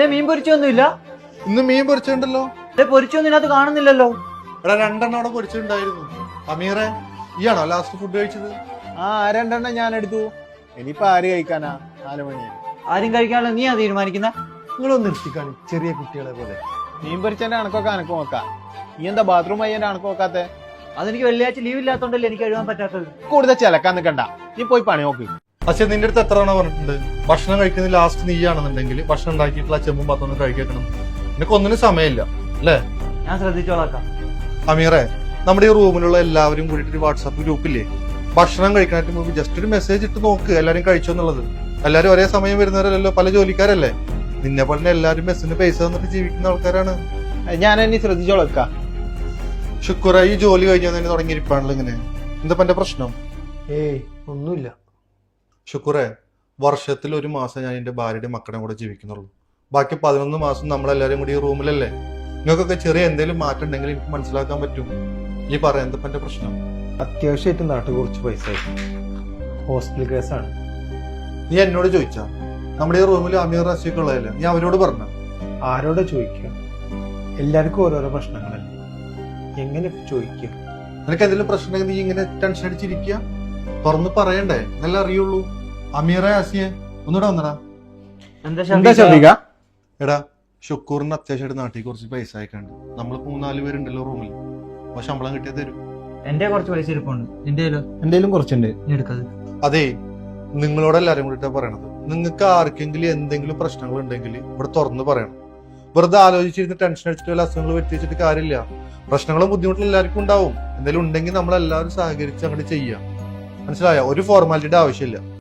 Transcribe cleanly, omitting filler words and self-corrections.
മീൻ പൊരിച്ചൊന്നുമില്ല. ഇന്ന് മീൻ പൊരിച്ചിട്ടുണ്ടല്ലോ. പൊരിച്ചൊന്നും ഇതിനകത്ത് കാണുന്നില്ലല്ലോ. എടാ രണ്ടെണ്ണം അവിടെ പൊരിച്ചിട്ടുണ്ടായിരുന്നു. അമീറെ, ഈയാണോ ലാസ്റ്റ് ഫുഡ് കഴിച്ചത്? ആ രണ്ടെണ്ണം ഞാൻ എടുത്തു. ഇനിയിപ്പോ ആര് കഴിക്കാനാ? 4 മണി. ആരും കഴിക്കാനുള്ള നീയാ തീരുമാനിക്കുന്ന? നിങ്ങളൊന്ന് നിർത്തിക്കാണി ചെറിയ കുട്ടികളെ പോലെ. മീൻ പൊരിച്ചതിന്റെ കണക്കൊക്കെ അനക്ക് നോക്കാം. നീ എന്താ ബാത്റൂം അയ്യന്റെ കണക്ക് നോക്കാത്തെ? അതെനിക്ക് വെള്ളിയാഴ്ച ലീവ് ഇല്ലാത്തോണ്ടല്ലേ എനിക്ക് എഴുതാൻ പറ്റാത്തത്. കൂടുതൽ ചിലക്കാൻ നിൽക്കണ്ട, നീ പോയി പണി നോക്ക്. പക്ഷെ നിന്റെ അടുത്ത് എത്ര തവണ പറഞ്ഞിട്ടുണ്ട് ഭക്ഷണം കഴിക്കുന്ന ലാസ്റ്റ് നീയാണെന്നുണ്ടെങ്കിൽ ഭക്ഷണം ഉണ്ടാക്കിയിട്ടുള്ള ചെമ്പും പാത്രം കഴിക്കണം. നിനക്ക് ഒന്നിനും സമയമില്ല അല്ലേ? ഞാൻ ശ്രദ്ധിച്ചോളാക്കാം. അമീറെ, നമ്മുടെ ഈ റൂമിലുള്ള എല്ലാവരും കൂടിയിട്ട് ഒരു വാട്സാപ്പ് ഗ്രൂപ്പില്ലേ, ഭക്ഷണം കഴിക്കാനായിട്ട് മുമ്പ് ജസ്റ്റ് ഒരു മെസ്സേജ് ഇട്ട് നോക്ക് എല്ലാരും കഴിച്ചോ എന്നുള്ളത്. എല്ലാരും ഒരേ സമയം വരുന്നവരല്ലോ, പല ജോലിക്കാരല്ലേ. നിന്നെ പോലെ എല്ലാരും മെസ്സിന് പൈസ തന്നിട്ട് ജീവിക്കുന്ന ആൾക്കാരാണ്. ഞാൻ എന്നെ ശ്രദ്ധിച്ചോളാം. ശുക്ര, ഈ ജോലി കഴിഞ്ഞാൽ തന്നെ തുടങ്ങിയിരിപ്പാണല്ലോ ഇങ്ങനെ. എന്താ എന്റെ പ്രശ്നം? ഏയ് ഒന്നുമില്ല. ശുക്രേ, വർഷത്തിൽ 1 മാസം ഞാൻ എന്റെ ഭാര്യയുടെ മക്കളുടെ കൂടെ ജീവിക്കുന്നുള്ളൂ. ബാക്കി 11 മാസം നമ്മളെല്ലാരും കൂടി ഈ റൂമിലല്ലേ. നിങ്ങൾക്കൊക്കെ ചെറിയ എന്തെങ്കിലും മാറ്റം ഉണ്ടെങ്കിൽ എനിക്ക് മനസ്സിലാക്കാൻ പറ്റും. ഈ പറയാം എന്താ എന്റെ പ്രശ്നം? അത്യാവശ്യമായിട്ട് നാട്ടിൽ കുറച്ച് പൈസ ഹോസ്പിറ്റൽ കേസാണ്. നീ എന്നോട് ചോദിച്ചാ? നമ്മുടെ ഈ റൂമിൽ അമീർ റസിയൊക്കെ ഉള്ളതല്ലേ, നീ അവരോട് പറഞ്ഞ? ആരോടെ ചോദിക്കുക? എല്ലാവർക്കും ഓരോരോ പ്രശ്നങ്ങളല്ലേ, എങ്ങനെ ചോദിക്കുക? നിനക്ക് എന്തെങ്കിലും പ്രശ്നം ഉണ്ടെങ്കിൽ നീ ഇങ്ങനെ ടെൻഷൻ അടിച്ചിരിക്കുക? തുറന്ന് പറയണ്ടേ, നല്ല അറിയുള്ളൂ. അമീറെ, ആസിയെ ഒന്നുകൂടെ വന്നടാ. എന്താ ശ്രദ്ധിക്ക? എടാ, ഷുക്കൂറിന് അത്യാവശ്യമായിട്ട് നാട്ടിൽ കുറച്ച് പൈസ അയക്കാണ്ട്. നമ്മൾ 3-4 പേരുണ്ടല്ലോ റൂമിൽ. അപ്പൊ ശമ്പളം കിട്ടിയാൽ തരും. എന്റെ കുറച്ച് പൈസ ഇരിപ്പുണ്ട്. എന്റെയിലും കുറച്ചുണ്ട്. അതെ, നിങ്ങളോട് എല്ലാരും കൂടിയിട്ടാ പറയണത്. നിങ്ങൾക്ക് ആർക്കെങ്കിലും എന്തെങ്കിലും പ്രശ്നങ്ങൾ ഉണ്ടെങ്കിൽ ഇവിടെ തുറന്ന് പറയണം. വെറുതെ ആലോചിച്ചിരുന്ന് ടെൻഷൻ അടിച്ചിട്ട് വല്ല അസുഖങ്ങൾ വെച്ചിട്ട് കാര്യമില്ല. പ്രശ്നങ്ങളും ബുദ്ധിമുട്ടും എല്ലാവർക്കും ഉണ്ടാവും. എന്തെങ്കിലും ഉണ്ടെങ്കിൽ നമ്മളെല്ലാവരും സഹകരിച്ച് അങ്ങോട്ട് ചെയ്യാം. മനസ്സിലായോ? ഒരു ഫോർമാലിറ്റിയുടെ ആവശ്യമില്ല.